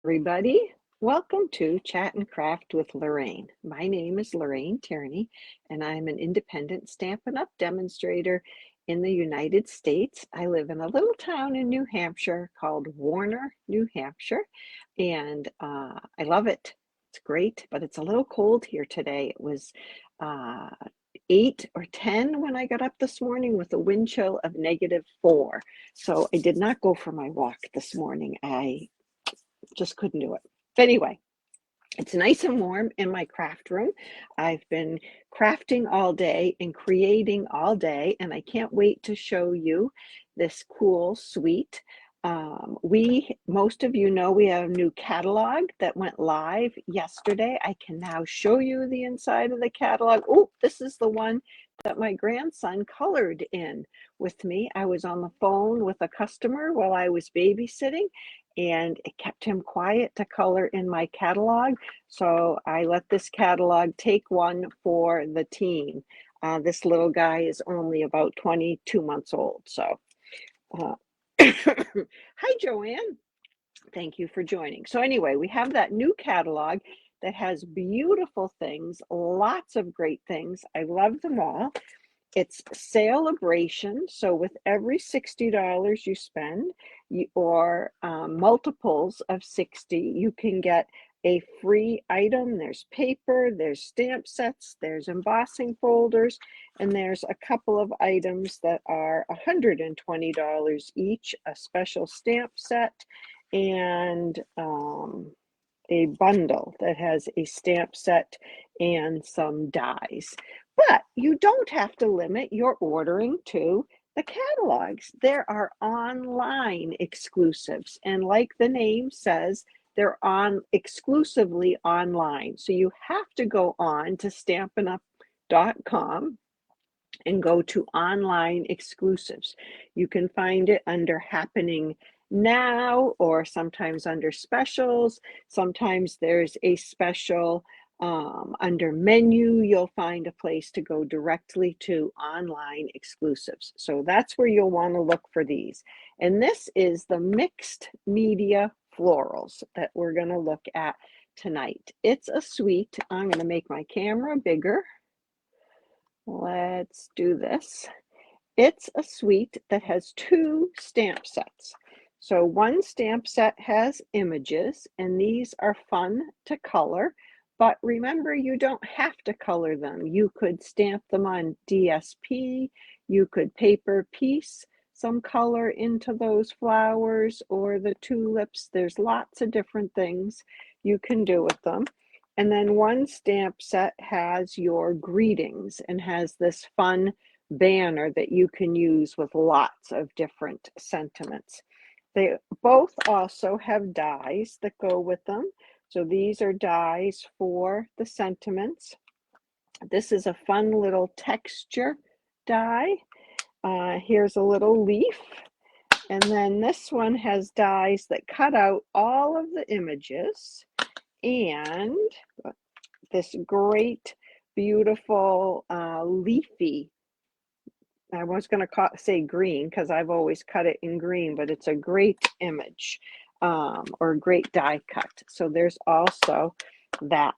everybody. Welcome to Chat and Craft with Lorraine. My name is Lorraine Tierney, and I'm an independent Stampin' Up! Demonstrator in the United States. I live in a little town in New Hampshire called Warner, New Hampshire, and I love it. It's great, but it's a little cold here today. It was 8 or 10 when I got up this morning with a wind chill of -4. So I did not go for my walk this morning. I just couldn't do it. But anyway, it's nice and warm in my craft room. I've been crafting all day and creating all day, and I can't wait to show you this cool suite. Most of you know we have a new catalog that went live yesterday. I can now show you the inside of the catalog. Oh, this is the one that my grandson colored in with me. I was on the phone with a customer while I was babysitting, and it kept him quiet to color in my catalog. So I let this catalog take one for the team. This little guy is only about 22 months old. So hi, Joanne. Thank you for joining. So anyway, we have that new catalog that has beautiful things, lots of great things. I love them all. It's celebration. So with every $60 you spend, or multiples of 60, you can get a free item. There's paper, there's stamp sets, there's embossing folders, and there's a couple of items that are $120 each, a special stamp set and a bundle that has a stamp set and some dies. But you don't have to limit your ordering to the catalogs. There are online exclusives, and like the name says, they're exclusively online. So you have to go on to stampinup.com and go to online exclusives. You can find it under happening now, or sometimes under specials. Sometimes there's a special under menu. You'll find a place to go directly to online exclusives. So that's where you'll want to look for these. And this is the Mixed Media Florals that we're going to look at tonight. It's a suite. I'm going to make my camera bigger. Let's do this. It's a suite that has 2 stamp sets. So one stamp set has images, and these are fun to color. But remember, you don't have to color them. You could stamp them on DSP. You could paper piece some color into those flowers or the tulips. There's lots of different things you can do with them. And then one stamp set has your greetings and has this fun banner that you can use with lots of different sentiments. They both also have dies that go with them. So these are dies for the sentiments. This is a fun little texture die. Here's a little leaf. And then this one has dies that cut out all of the images, and this great, beautiful, leafy, I was going to say green because I've always cut it in green, but it's a great image or a great die cut. So there's also that.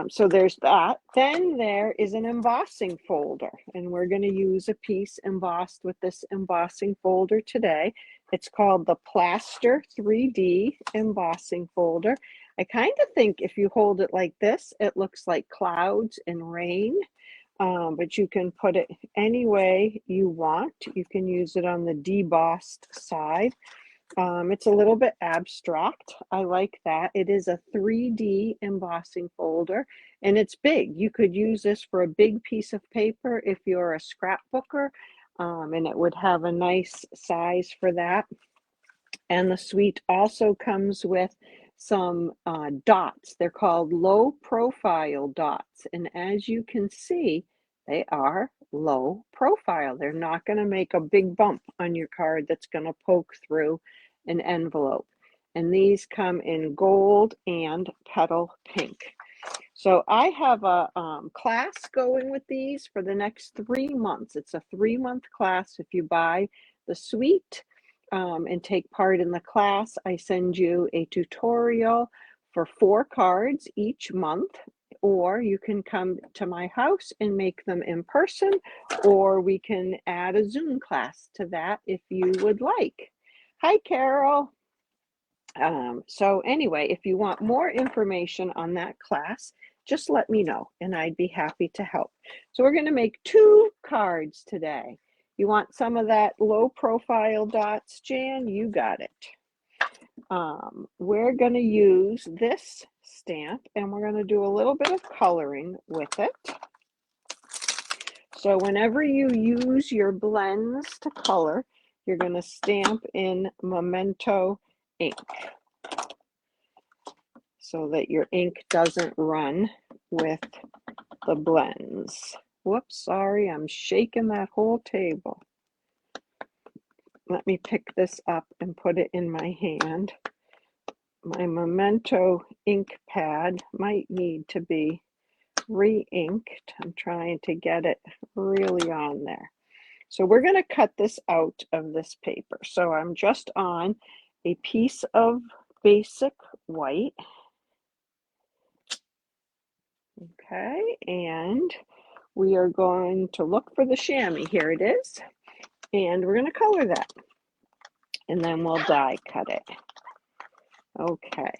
So there's that. Then there is an embossing folder, and we're going to use a piece embossed with this embossing folder today. It's called the Plaster 3D embossing folder. I kind of think if you hold it like this, it looks like clouds and rain. But you can put it any way you want. You can use it on the debossed side. It's a little bit abstract. I like that. It is a 3D embossing folder, and it's big. You could use this for a big piece of paper if you're a scrapbooker, and it would have a nice size for that. And the suite also comes with some dots. They're called low profile dots. And as you can see, they are low profile. They're not going to make a big bump on your card that's going to poke through an envelope. And these come in gold and petal pink. So I have a class going with these for the next 3 months. It's a 3-month class if you buy the suite. and take part in the class, I send you a tutorial for 4 cards each month, or you can come to my house and make them in person, or we can add a Zoom class to that if you would like. Hi, Carol. So anyway, if you want more information on that class, just let me know and I'd be happy to help. So we're going to make 2 cards today. You want some of that low profile dots, Jan? You got it. We're going to use this stamp and we're going to do a little bit of coloring with it. So whenever you use your blends to color, you're going to stamp in Memento ink so that your ink doesn't run with the blends. Whoops, sorry, I'm shaking that whole table. Let me pick this up and put it in my hand. My Memento ink pad might need to be re-inked. I'm trying to get it really on there. So we're going to cut this out of this paper. So I'm just on a piece of basic white. Okay, and we are going to look for the chamois. Here it is. And we're going to color that. And then we'll die cut it. Okay,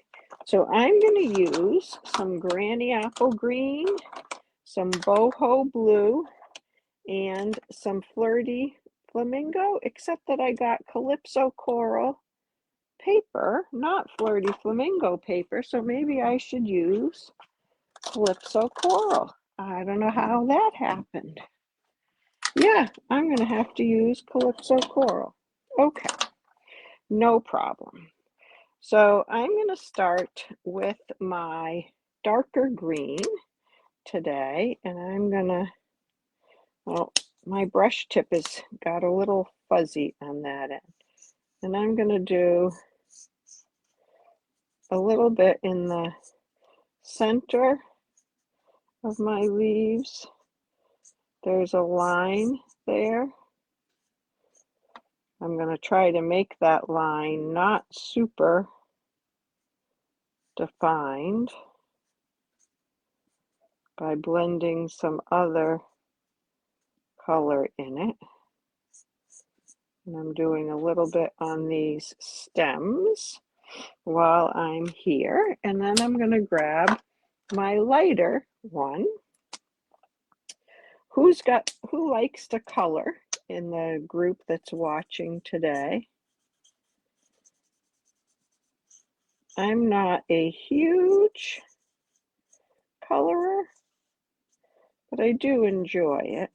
so I'm going to use some Granny Apple Green, some Boho Blue, and some Flirty Flamingo, except that I got Calypso Coral paper, not Flirty Flamingo paper, so maybe I should use Calypso Coral. I don't know how that happened. Yeah, I'm going to have to use Calypso Coral. Okay, no problem. So I'm going to start with my darker green today, and I'm going to, well, my brush tip has got a little fuzzy on that end. And I'm going to do a little bit in the center of my leaves. There's a line there. I'm going to try to make that line not super defined by blending some other color in it. And I'm doing a little bit on these stems while I'm here. And then I'm going to grab my lighter one. Who likes to color in the group that's watching today? I'm not a huge colorer, but I do enjoy it.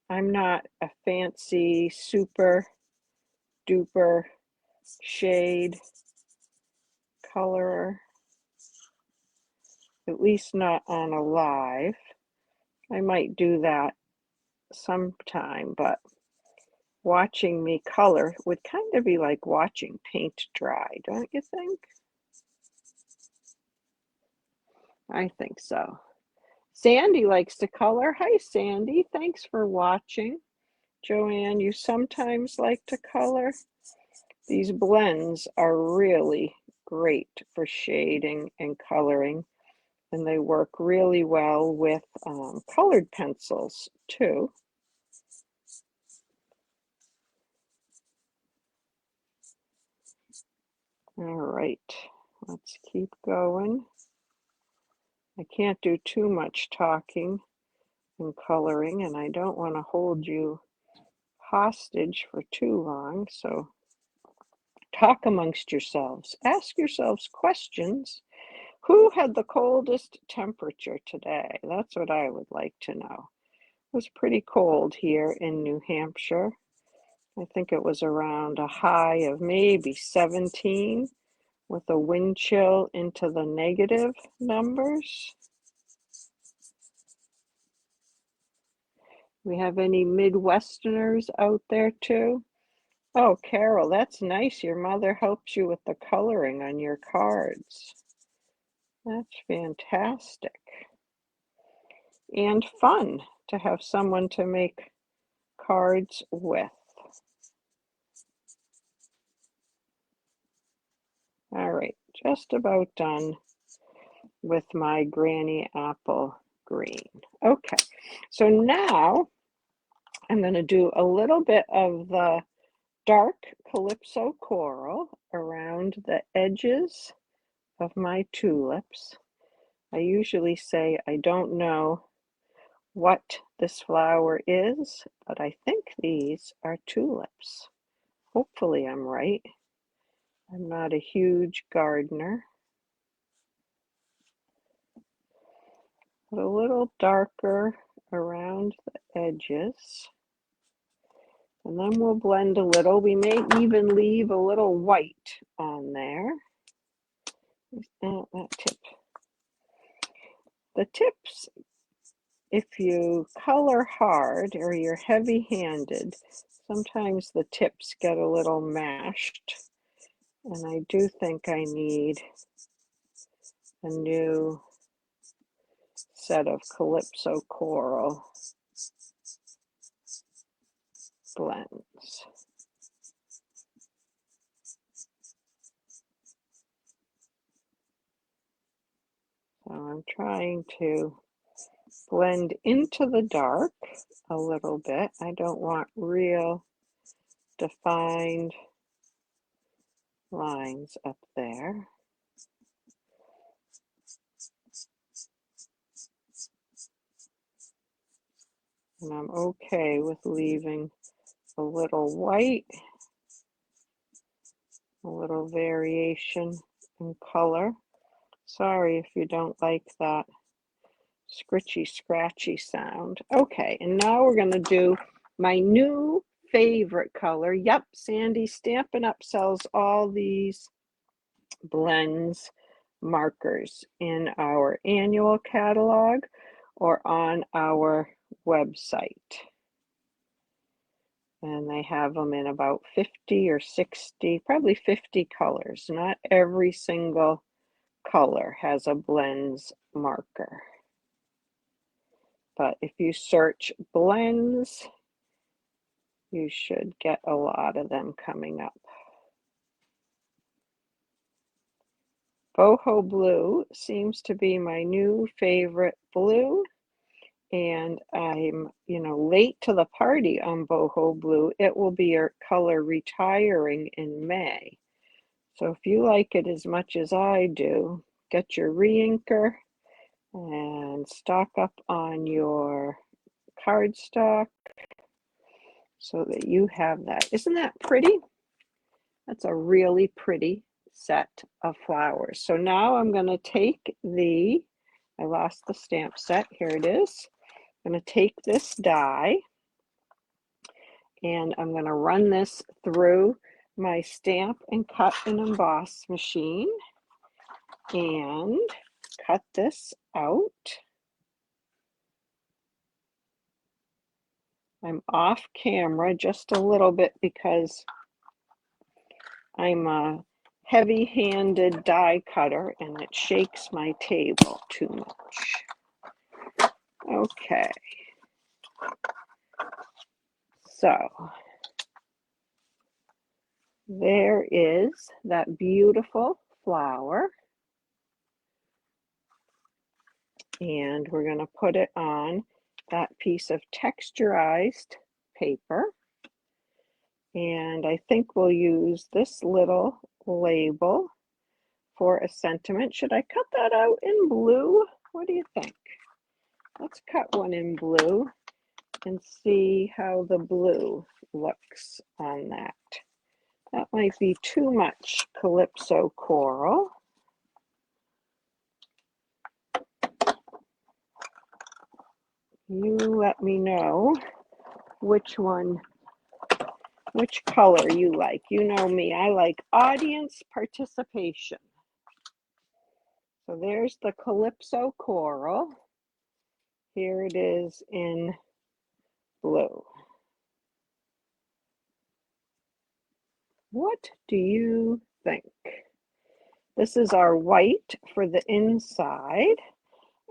I'm not a fancy super duper shade colorer, at least not on a live. I might do that sometime, but watching me color would kind of be like watching paint dry, don't you think? I think so. Sandy likes to color. Hi, Sandy. Thanks for watching. Joanne, you sometimes like to color. These blends are really great for shading and coloring, and they work really well with colored pencils too. All right, let's keep going. I can't do too much talking and coloring, and I don't want to hold you hostage for too long, so talk amongst yourselves. Ask yourselves questions. Who had the coldest temperature today? That's what I would like to know. It was pretty cold here in New Hampshire. I think it was around a high of maybe 17 with a wind chill into the negative numbers. We have any Midwesterners out there too? Oh, Carol, that's nice. Your mother helps you with the coloring on your cards. That's fantastic. And fun to have someone to make cards with. All right, just about done with my granny apple green. Okay, so now I'm going to do a little bit of the dark calypso coral around the edges of my tulips. I usually say I don't know what this flower is, but I think these are tulips. Hopefully I'm right. I'm not a huge gardener. But a little darker around the edges. And then we'll blend a little. We may even leave a little white on there. Oh, that tip. The tips, if you color hard or you're heavy-handed, sometimes the tips get a little mashed. And I do think I need a new set of calypso coral blends. So I'm trying to blend into the dark a little bit. I don't want real defined lines up there. And I'm okay with leaving a little white, a little variation in color. Sorry if you don't like that scritchy scratchy sound. Okay, and now we're going to do my new favorite color. Yep, Sandy Stampin' Up! Sells all these blends markers in our annual catalog or on our website. And they have them in about 50 or 60, probably 50 colors. Not every single color has a blends marker. But if you search blends, you should get a lot of them coming up. Boho blue seems to be my new favorite blue. And I'm, late to the party on boho blue. It will be your color retiring in May. So if you like it as much as I do, get your re-inker and stock up on your cardstock so that you have that. Isn't that pretty? That's a really pretty set of flowers. So now I'm going to take I lost the stamp set. Here it is. I'm going to take this die and I'm going to run this through my stamp and cut and emboss machine and cut this out. I'm off camera just a little bit because I'm a heavy-handed die cutter and it shakes my table too much. Okay. So there is that beautiful flower. And we're going to put it on that piece of texturized paper. And I think we'll use this little label for a sentiment. Should I cut that out in blue? What do you think? Let's cut one in blue and see how the blue looks on that. That might be too much calypso coral. You let me know which color you like. You know me, I like audience participation. So there's the calypso coral. Here it is in blue. What do you think? This is our white for the inside.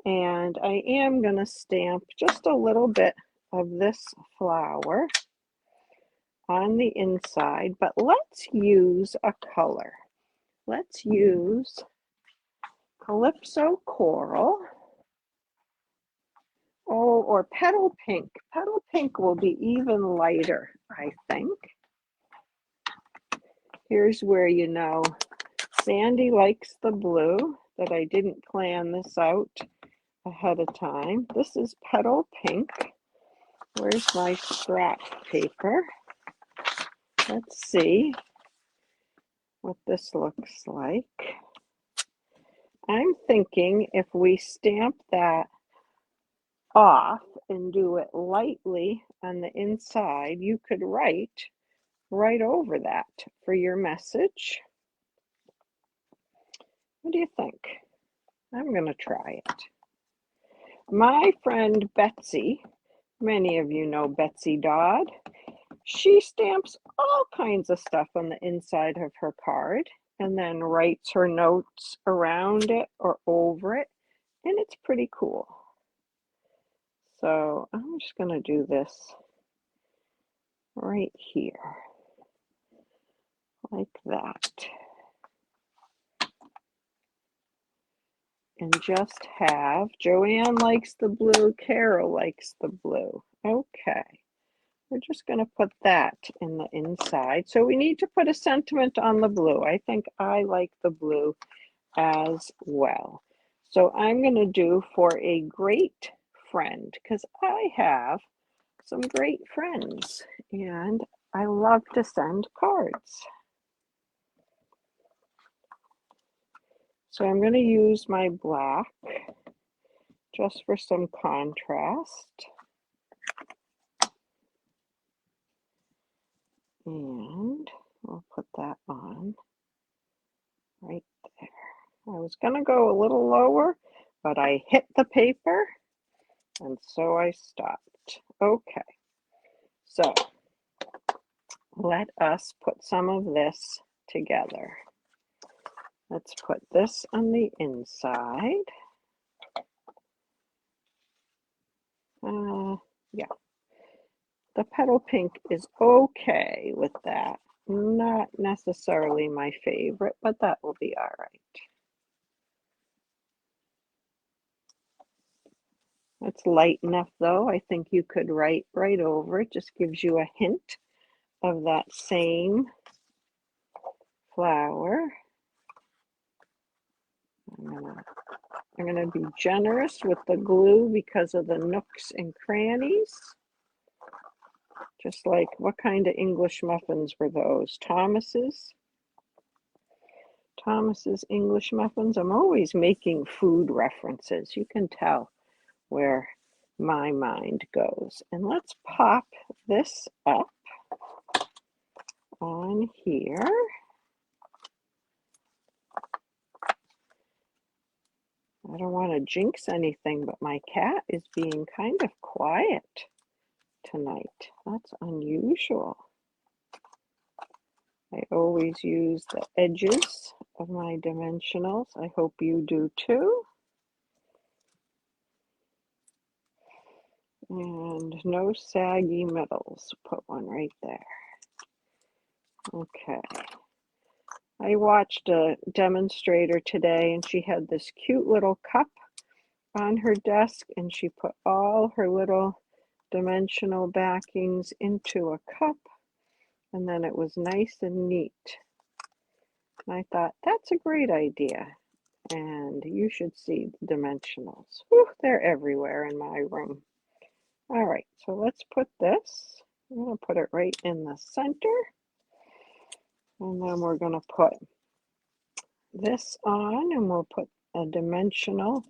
And I am going to stamp just a little bit of this flower on the inside, but let's use a color. let's use Calypso Coral. Oh, or Petal Pink. Petal Pink will be even lighter, I think. Here's where you know Sandy likes the blue, that I didn't plan this out ahead of time. This is Petal Pink. Where's my scrap paper? Let's see what this looks like. I'm thinking if we stamp that off and do it lightly on the inside, you could write right over that for your message. What do you think? I'm going to try it. My friend Betsy, many of you know Betsy Dodd, she stamps all kinds of stuff on the inside of her card and then writes her notes around it or over it, and it's pretty cool. So I'm just going to do this right here, like that. And just have, Joanne likes the blue, Carol likes the blue. Okay, we're just going to put that in the inside. So we need to put a sentiment on the blue. I think I like the blue as well. So I'm going to do for a great friend, because I have some great friends and I love to send cards. So I'm going to use my black just for some contrast. And we'll put that on right there. I was going to go a little lower, but I hit the paper and so I stopped. Okay, so let us put some of this together. Let's put this on the inside. Yeah, the petal pink is okay with that. Not necessarily my favorite, but that will be all right. It's light enough though. I think you could write right over it. Just gives you a hint of that same flower. I'm gonna be generous with the glue because of the nooks and crannies. Just like, what kind of English muffins were those? Thomas's? Thomas's English muffins. I'm always making food references. You can tell where my mind goes. And let's pop this up on here. I don't want to jinx anything, but my cat is being kind of quiet tonight. That's unusual. I always use the edges of my dimensionals. I hope you do too. And no saggy middles. Put one right there. Okay. I watched a demonstrator today and she had this cute little cup on her desk and she put all her little dimensional backings into a cup and then it was nice and neat. And I thought, that's a great idea. And you should see the dimensionals. Whew, they're everywhere in my room. All right, so let's put this. I'm going to put it right in the center. And then we're going to put this on and we'll put a dimensional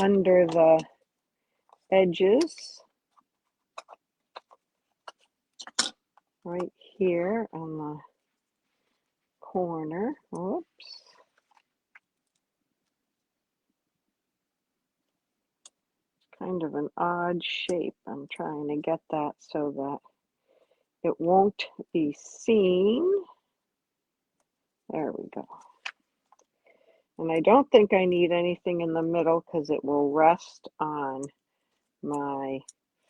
under the edges right here on the corner. Whoops. Kind of an odd shape. I'm trying to get that so that it won't be seen. There we go. And I don't think I need anything in the middle because it will rest on my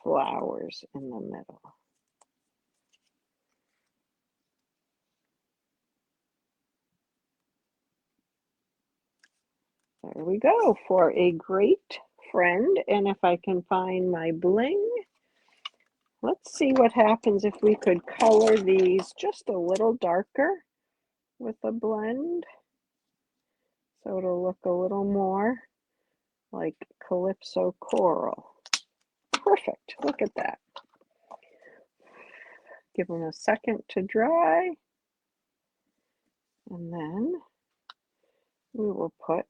flowers in the middle. There we go for a great friend. And if I can find my bling, let's see what happens if we could color these just a little darker with a blend. So it'll look a little more like Calypso Coral. Perfect, look at that. Give them a second to dry. And then we will put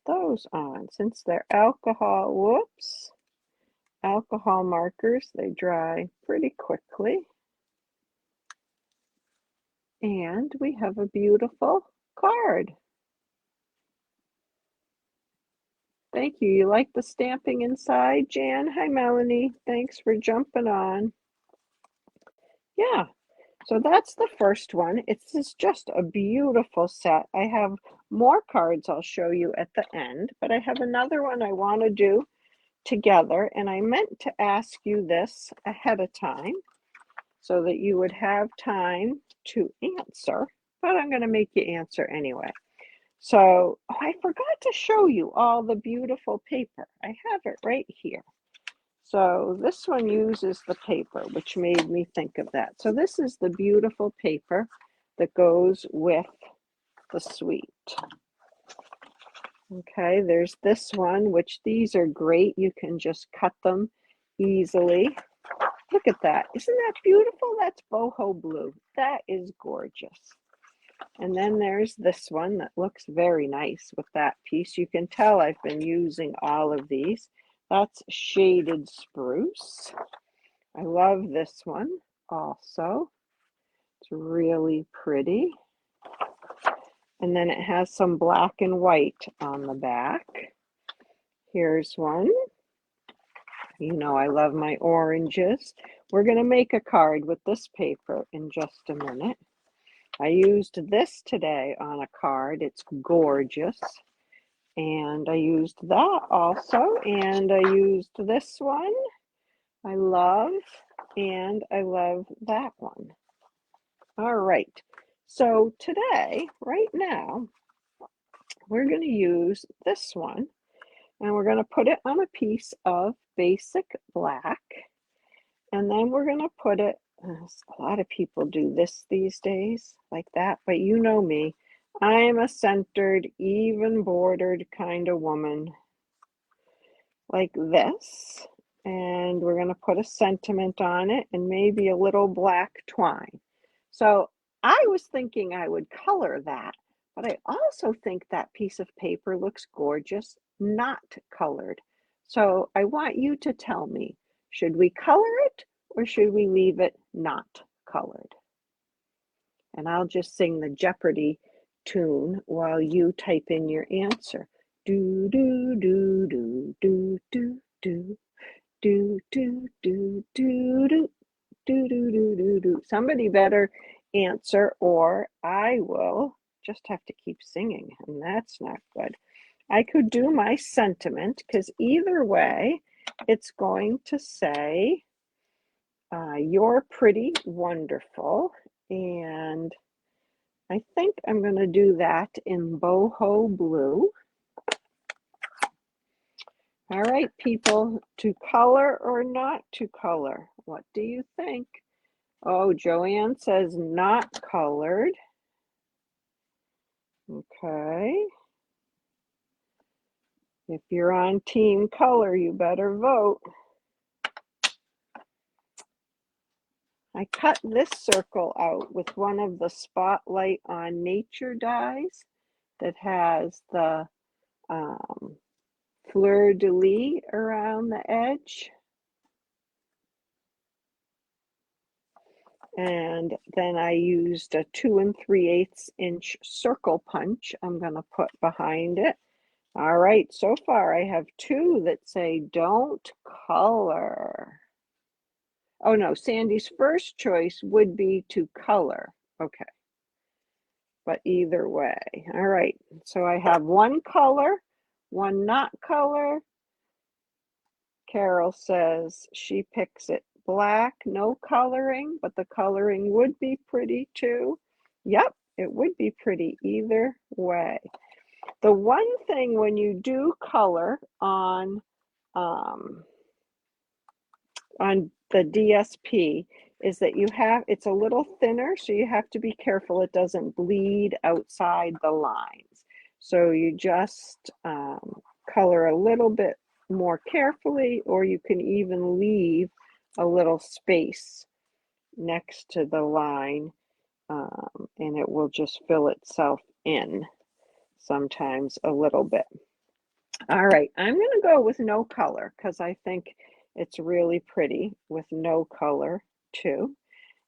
those on. Since they're alcohol markers, they dry pretty quickly. And we have a beautiful card. Thank you. You like the stamping inside, Jan? Hi, Melanie. Thanks for jumping on. Yeah, so that's the first one. It's just a beautiful set. I have more cards I'll show you at the end, but I have another one I want to do together, and I meant to ask you this ahead of time so that you would have time to answer, but I'm going to make you answer anyway. So I forgot to show you all the beautiful paper. I have it right here. So this one uses the paper, which made me think of that. So this is the beautiful paper that goes with the suite. Okay, there's this one, which these are great. You can just cut them easily. Look at that. Isn't that beautiful? That's boho blue. That is gorgeous. And then there's this one that looks very nice with that piece. You can tell I've been using all of these. That's shaded spruce. I love this one also. It's really pretty. And then it has some black and white on the back. Here's one. You know I love my oranges. We're going to make a card with this paper in just a minute. I used this today on a card. It's gorgeous. And I used that also. And I used this one. I love. And I love that one. All right. So today, right now, we're going to use this one. And we're going to put it on a piece of basic black. And then we're going to put it, a lot of people do this these days like that, but you know me. I'm a centered, even bordered kind of woman like this. And we're going to put a sentiment on it and maybe a little black twine. So I was thinking I would color that, but I also think that piece of paper looks gorgeous, not colored. So I want you to tell me, should we color it or should we leave it not colored? And I'll just sing the Jeopardy tune while you type in your answer. Do, do, do, do, do, do, do, do, do, do, do, do. Do, do, do, do, do. Somebody better answer or I will just have to keep singing, and that's not good. I could do my sentiment because either way, it's going to say, you're pretty wonderful. And I think I'm going to do that in boho blue. All right, people, to color or not to color? What do you think? Oh, Joanne says not colored. Okay. If you're on team color, you better vote. I cut this circle out with one of the Spotlight on Nature dies that has the fleur-de-lis around the edge. And then I used a 2 3/8 inch circle punch I'm going to put behind it. All right, so far I have two that say don't color. Oh no, Sandy's first choice would be to color. Okay, but either way. All right, so I have one color, one not color. Carol says she picks it black, no coloring, but the coloring would be pretty too. Yep, it would be pretty either way. The one thing when you do color on the DSP is that it's a little thinner, so you have to be careful it doesn't bleed outside the lines. So you just color a little bit more carefully, or you can even leave a little space next to the line, and it will just fill itself in sometimes a little bit. All right, I'm going to go with no color because I think it's really pretty with no color too.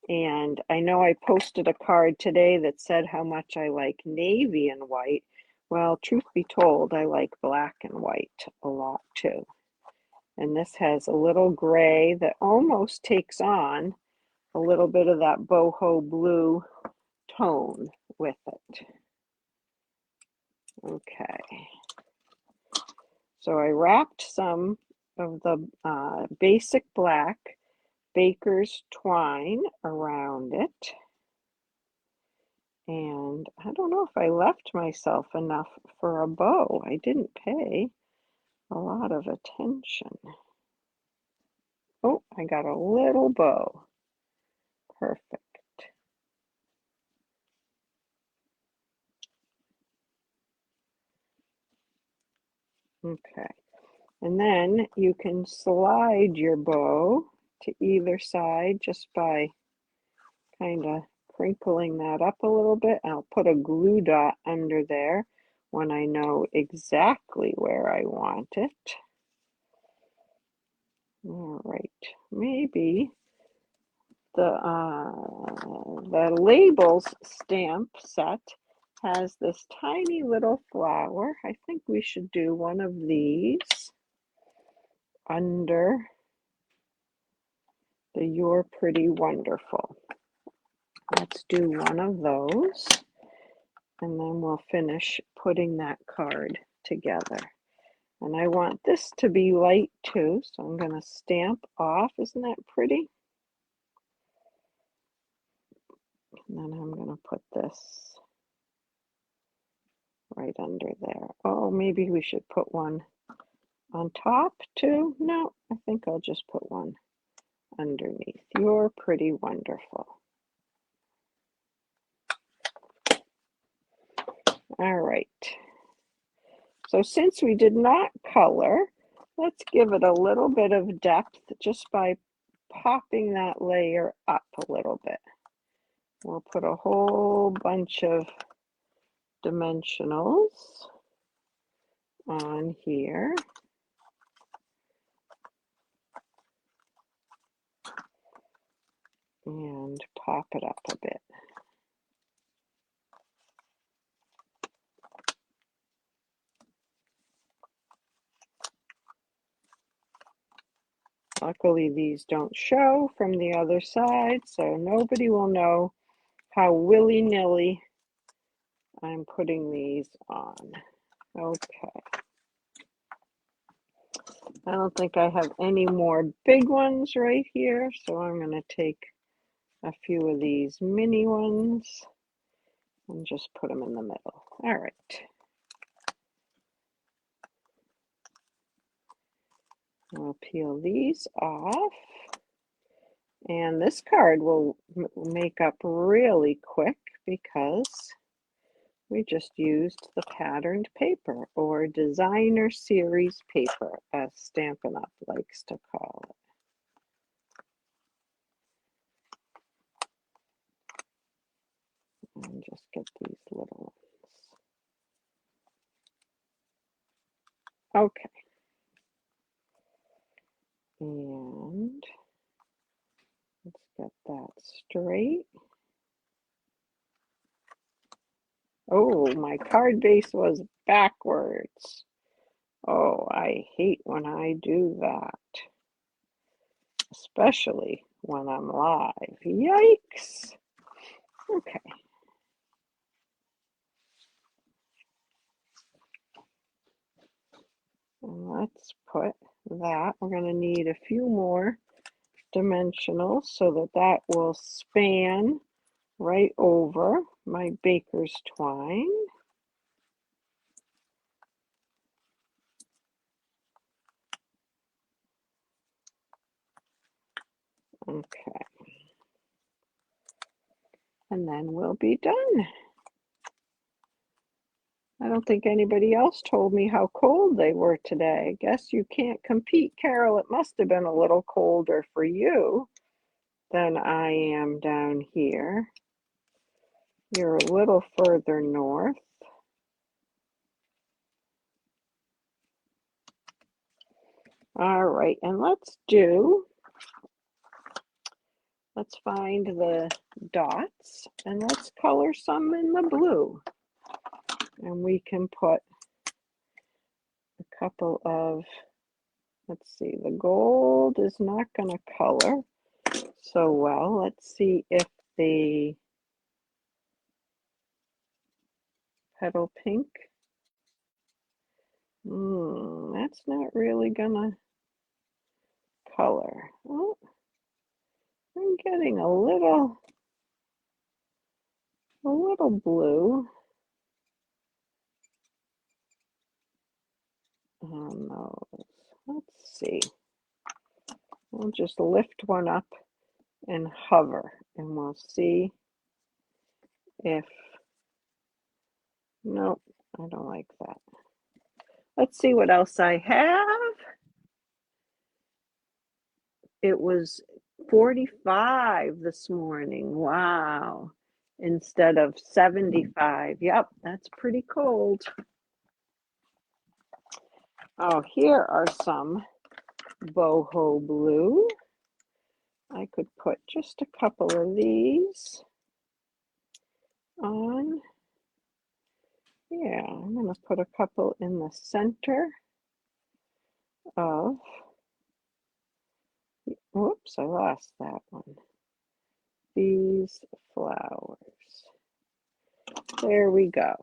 And I know I posted a card today that said how much I like navy and white. Well, truth be told, I like black and white a lot too. And this has a little gray that almost takes on a little bit of that boho blue tone with it. Okay. So I wrapped some of the basic black baker's twine around it. And I don't know if I left myself enough for a bow. I didn't pay a lot of attention. Oh, I got a little bow. Perfect. Okay. And then you can slide your bow to either side just by kind of crinkling that up a little bit. I'll put a glue dot under there when I know exactly where I want it. All right, maybe the labels stamp set has this tiny little flower. I think we should do one of these under the You're Pretty Wonderful. Let's do one of those, and then we'll finish putting that card together. And I want this to be light too, so I'm going to stamp off. Isn't that pretty? And then I'm going to put this right under there. Oh, maybe we should put one on top too. No, I think I'll just put one underneath. You're Pretty Wonderful. All right. So since we did not color, let's give it a little bit of depth just by popping that layer up a little bit. We'll put a whole bunch of dimensionals on here. And pop it up a bit. Luckily, these don't show from the other side, so nobody will know how willy-nilly I'm putting these on. Okay. I don't think I have any more big ones right here, so I'm going to take a few of these mini ones and just put them in the middle. All right. I'll peel these off. And this card will make up really quick because we just used the patterned paper, or designer series paper, as Stampin' Up! Likes to call it. And just get these little ones. Okay. And let's get that straight. Oh, my card base was backwards. Oh, I hate when I do that, especially when I'm live. Yikes. Okay. And let's put that. We're going to need a few more dimensionals so that that will span right over my baker's twine. Okay. And then we'll be done. I don't think anybody else told me how cold they were today. I guess you can't compete, Carol. It must have been a little colder for you than I am down here. You're a little further north. All right, and let's find the dots and let's color some in the blue. And we can put a couple of, let's see, the gold is not going to color so well. Let's see if the petal pink, that's not really going to color. Oh, I'm getting a little blue on those. Let's see. We'll just lift one up and hover, and we'll see if, nope, I don't like that. Let's see what else I have. It was 45 this morning. Wow. Instead of 75. Yep, that's pretty cold. Oh, here are some boho blue. I could put just a couple of these on. Yeah, I'm going to put a couple in the center of, whoops, I lost that one. These flowers. There we go.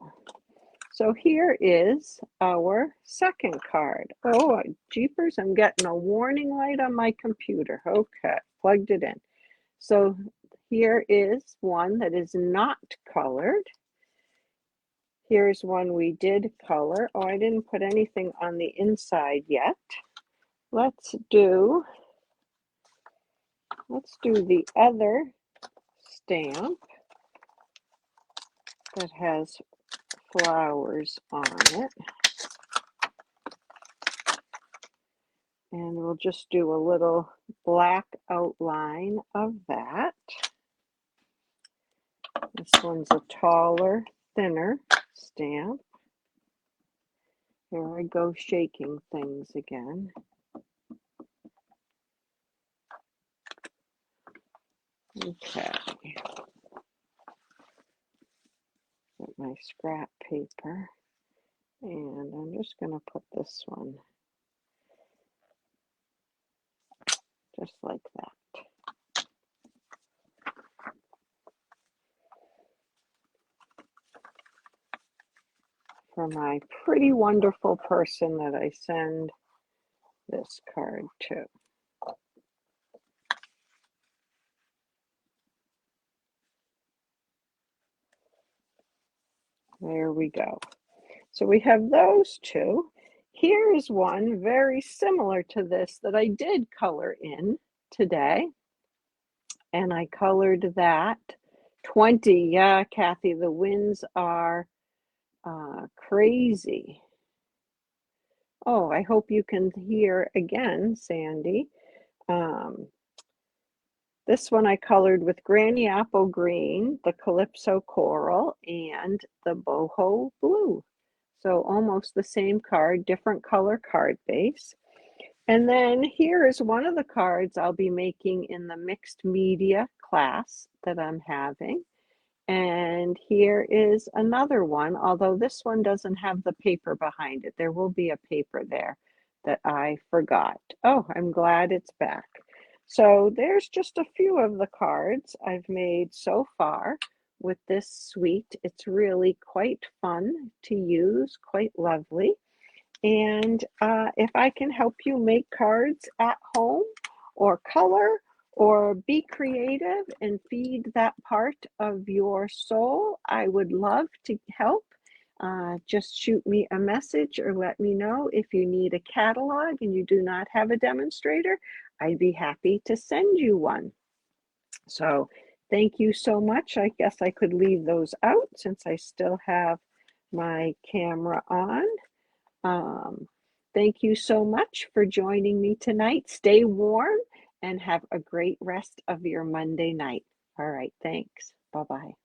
So here is our second card. Oh, jeepers, I'm getting a warning light on my computer. Okay, plugged it in. So here is one that is not colored. Here's one we did color. Oh, I didn't put anything on the inside yet. Let's do the other stamp that has flowers on it. And we'll just do a little black outline of that. This one's a taller, thinner stamp. Here I go shaking things again. Okay. Get my scrap paper. And I'm just going to put this one just like that. For my pretty wonderful person that I send this card to. There we go. So we have those two. Here is one very similar to this that I did color in today. And I colored that 20. Yeah, Kathy, the winds are crazy. Oh, I hope you can hear again, Sandy. This one I colored with Granny Apple Green, the Calypso Coral, and the Boho Blue. So almost the same card, different color card base. And then here is one of the cards I'll be making in the mixed media class that I'm having. And here is another one, although this one doesn't have the paper behind it. There will be a paper there that I forgot. Oh, I'm glad it's back. So there's just a few of the cards I've made so far with this suite. It's really quite fun to use, quite lovely. And if I can help you make cards at home or color or be creative and feed that part of your soul, I would love to help. just shoot me a message or let me know if you need a catalog and you do not have a demonstrator. I'd be happy to send you one. So thank you so much. I guess I could leave those out since I still have my camera on. Thank you so much for joining me tonight. Stay warm and have a great rest of your Monday night. All right, thanks. Bye-bye.